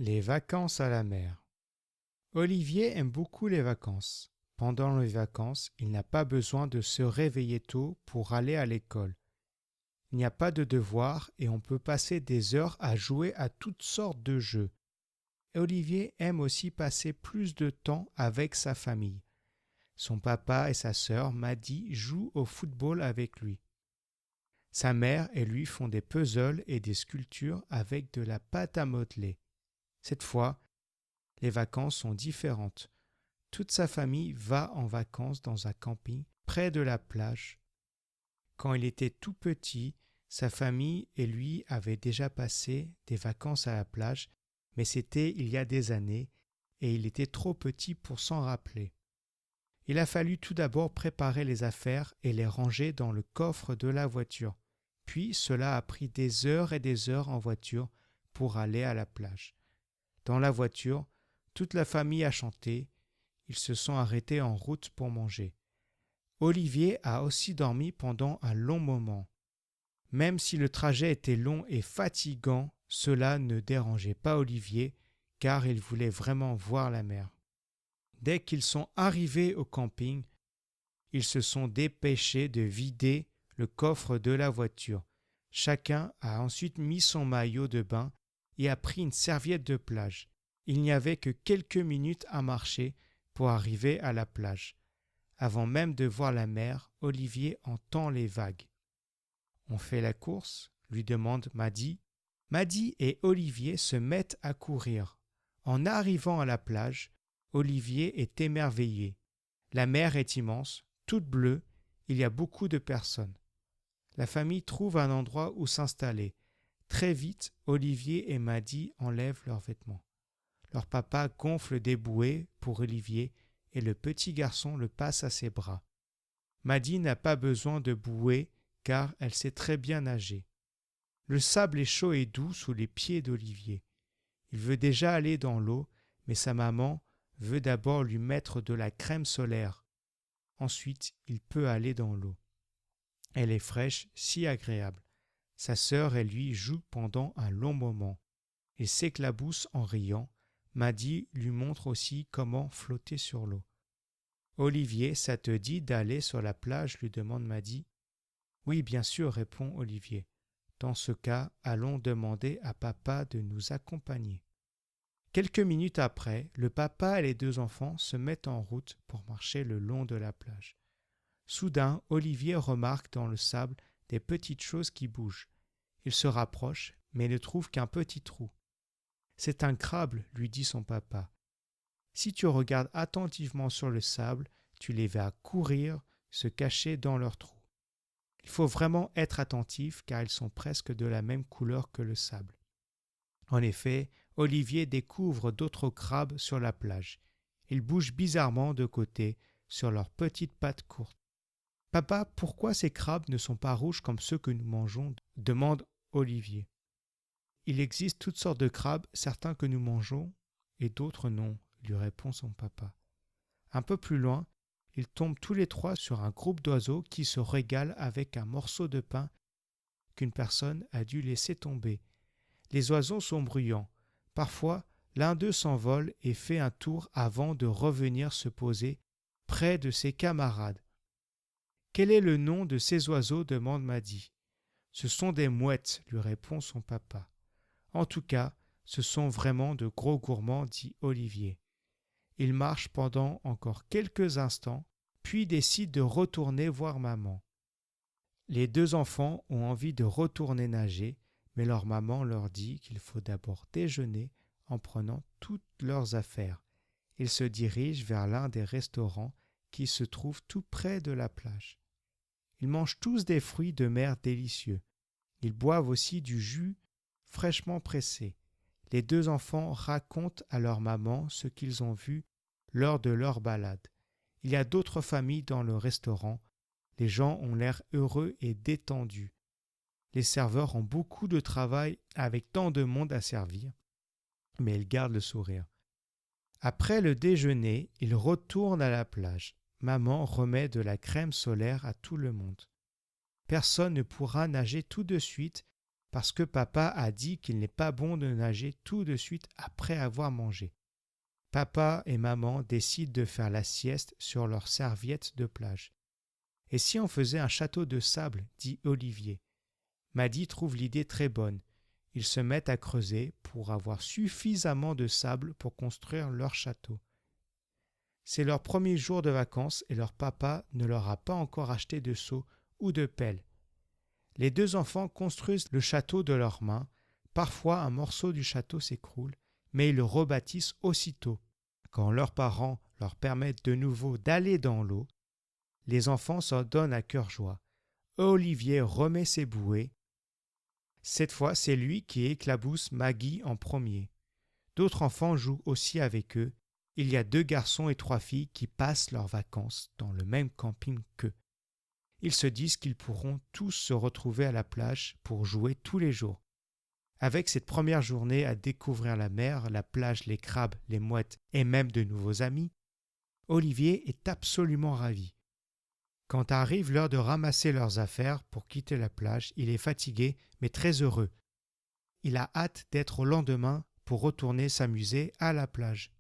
Les vacances à la mer. Olivier aime beaucoup les vacances. Pendant les vacances, il n'a pas besoin de se réveiller tôt pour aller à l'école. Il n'y a pas de devoirs et on peut passer des heures à jouer à toutes sortes de jeux. Olivier aime aussi passer plus de temps avec sa famille. Son papa et sa sœur Maddy jouent au football avec lui. Sa mère et lui font des puzzles et des sculptures avec de la pâte à modeler. Cette fois, les vacances sont différentes. Toute sa famille va en vacances dans un camping près de la plage. Quand il était tout petit, sa famille et lui avaient déjà passé des vacances à la plage, mais c'était il y a des années et il était trop petit pour s'en rappeler. Il a fallu tout d'abord préparer les affaires et les ranger dans le coffre de la voiture. Puis cela a pris des heures et des heures en voiture pour aller à la plage. Dans la voiture, toute la famille a chanté. Ils se sont arrêtés en route pour manger. Olivier a aussi dormi pendant un long moment. Même si le trajet était long et fatigant, cela ne dérangeait pas Olivier car il voulait vraiment voir la mer. Dès qu'ils sont arrivés au camping, ils se sont dépêchés de vider le coffre de la voiture. Chacun a ensuite mis son maillot de bain et a pris une serviette de plage. Il n'y avait que quelques minutes à marcher pour arriver à la plage. Avant même de voir la mer, Olivier entend les vagues. « On fait la course ?» lui demande Maddy. Maddy et Olivier se mettent à courir. En arrivant à la plage, Olivier est émerveillé. La mer est immense, toute bleue, il y a beaucoup de personnes. La famille trouve un endroit où s'installer. Très vite, Olivier et Maddy enlèvent leurs vêtements. Leur papa gonfle des bouées pour Olivier et le petit garçon le passe à ses bras. Maddy n'a pas besoin de bouée car elle sait très bien nager. Le sable est chaud et doux sous les pieds d'Olivier. Il veut déjà aller dans l'eau, mais sa maman veut d'abord lui mettre de la crème solaire. Ensuite, il peut aller dans l'eau. Elle est fraîche, si agréable. Sa sœur et lui jouent pendant un long moment. Ils s'éclaboussent en riant. Maddy lui montre aussi comment flotter sur l'eau. « Olivier, ça te dit d'aller sur la plage ?» lui demande Maddy. « Oui, bien sûr, répond Olivier. Dans ce cas, allons demander à papa de nous accompagner. » Quelques minutes après, le papa et les deux enfants se mettent en route pour marcher le long de la plage. Soudain, Olivier remarque dans le sable des petites choses qui bougent. Il se rapproche, mais ne trouve qu'un petit trou. « C'est un crabe, lui dit son papa. Si tu regardes attentivement sur le sable, tu les verras courir, se cacher dans leur trou. Il faut vraiment être attentif car ils sont presque de la même couleur que le sable. » En effet, Olivier découvre d'autres crabes sur la plage. Ils bougent bizarrement de côté sur leurs petites pattes courtes. « Papa, pourquoi ces crabes ne sont pas rouges comme ceux que nous mangeons ?» demande Olivier. « Il existe toutes sortes de crabes, certains que nous mangeons et d'autres non, » lui répond son papa. Un peu plus loin, ils tombent tous les trois sur un groupe d'oiseaux qui se régalent avec un morceau de pain qu'une personne a dû laisser tomber. Les oiseaux sont bruyants. Parfois, l'un d'eux s'envole et fait un tour avant de revenir se poser près de ses camarades. « Quel est le nom de ces oiseaux ?» demande Maddy. « Ce sont des mouettes, » lui répond son papa. « En tout cas, ce sont vraiment de gros gourmands, dit Olivier. Il marche pendant encore quelques instants, puis décide de retourner voir maman. Les deux enfants ont envie de retourner nager, mais leur maman leur dit qu'il faut d'abord déjeuner en prenant toutes leurs affaires. Ils se dirigent vers l'un des restaurants qui se trouve tout près de la plage. Ils mangent tous des fruits de mer délicieux. Ils boivent aussi du jus fraîchement pressé. Les deux enfants racontent à leur maman ce qu'ils ont vu lors de leur balade. Il y a d'autres familles dans le restaurant. Les gens ont l'air heureux et détendus. Les serveurs ont beaucoup de travail avec tant de monde à servir, mais ils gardent le sourire. Après le déjeuner, ils retournent à la plage. Maman remet de la crème solaire à tout le monde. Personne ne pourra nager tout de suite, parce que papa a dit qu'il n'est pas bon de nager tout de suite après avoir mangé. Papa et maman décident de faire la sieste sur leurs serviettes de plage. « Et si on faisait un château de sable ?» dit Olivier. Maddy trouve l'idée très bonne. Ils se mettent à creuser pour avoir suffisamment de sable pour construire leur château. C'est leur premier jour de vacances et leur papa ne leur a pas encore acheté de seau ou de pelle. Les deux enfants construisent le château de leurs mains. Parfois, un morceau du château s'écroule, mais ils le rebâtissent aussitôt. Quand leurs parents leur permettent de nouveau d'aller dans l'eau, les enfants s'en donnent à cœur joie. Olivier remet ses bouées. Cette fois, c'est lui qui éclabousse Maggie en premier. D'autres enfants jouent aussi avec eux. Il y a 2 garçons et 3 filles qui passent leurs vacances dans le même camping qu'eux. Ils se disent qu'ils pourront tous se retrouver à la plage pour jouer tous les jours. Avec cette première journée à découvrir la mer, la plage, les crabes, les mouettes et même de nouveaux amis, Olivier est absolument ravi. Quand arrive l'heure de ramasser leurs affaires pour quitter la plage, il est fatigué mais très heureux. Il a hâte d'être au lendemain pour retourner s'amuser à la plage.